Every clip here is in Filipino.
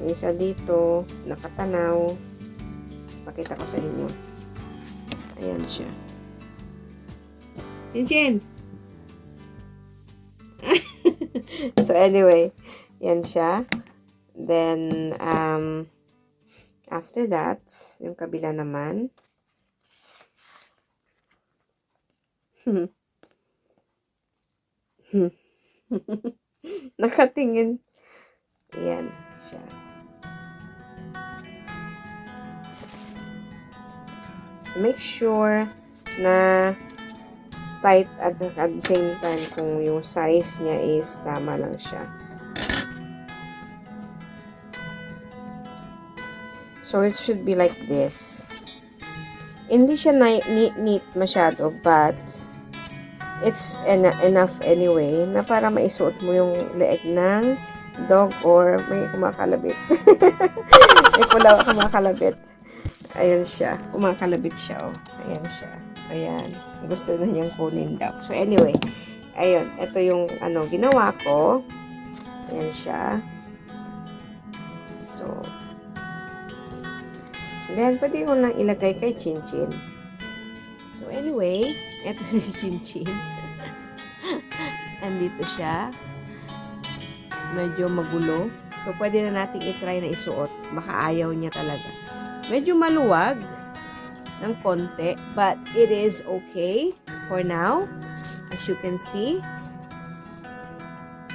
Yung isa dito, nakatanaw. Pakita ko sa inyo. Ayan siya. Chin! So, anyway, yan siya. Then, after that, yung kabila naman. Nakatingin. Ayan siya. Make sure na tight at the same time kung yung size niya is tama lang siya. So, it should be like this. Hindi siya neat masyado, but it's enough anyway na para maisuot mo yung leeg ng dog or may kumakalabit. May pula kumakalabit. Ayan siya. Kumakalabit siya, oh. Ayan siya. Ayan. Gusto na niyang kunin daw. So, anyway. Ayun. Ito yung, ginawa ko. Ayan siya. So, then, pwede mo lang ilagay kay Chinchin. So, anyway. Ito si Chinchin. Andito siya. Medyo magulo. So, pwede na natin itry na isuot. Baka ayaw niya talaga. Medyo maluwag ng konti, but it is okay for now. As you can see,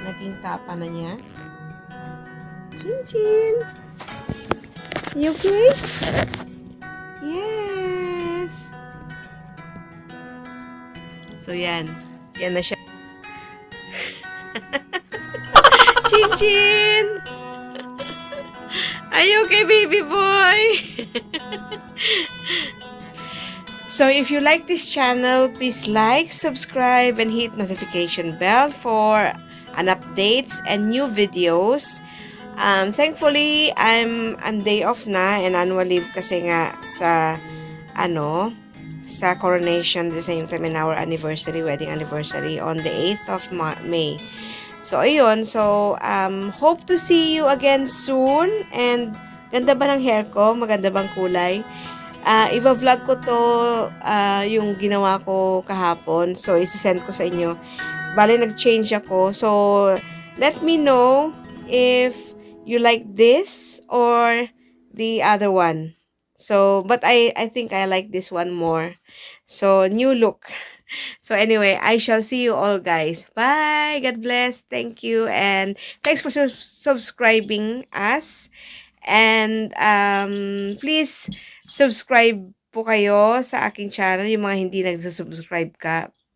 naging tapa na niya. Chin-chin! You okay? Yes! So, yan. Yan na siya. Chin-chin! Are you okay, baby boy? So, if you like this channel, please like, subscribe, and hit notification bell for an updates and new videos. Thankfully, I'm day off na and annual leave kasi nga sa sa coronation at the same time in our wedding anniversary on the 8th of May. So, ayun. So, hope to see you again soon. And, ganda ba ng hair ko? Maganda bang kulay? Iba-vlog ko to, yung ginawa ko kahapon. So, isi-send ko sa inyo. Bale, nag-change ako. So, let me know if you like this or the other one. So, but I think I like this one more. So, new look. So anyway, I shall see you all, guys. Bye! God bless. Thank you. And thanks for subscribing us. And please subscribe po kayo sa aking channel. Yung mga hindi nagsusubscribe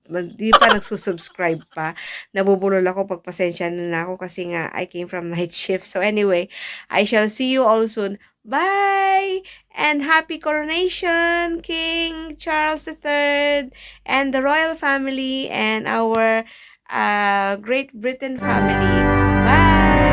hindi pa nagsusubscribe pa. Nabubulol ako. Pagpasensya na ako kasi nga I came from night shift. So anyway, I shall see you all soon. Bye! And happy coronation, King Charles III and the royal family and our Great Britain family. Bye!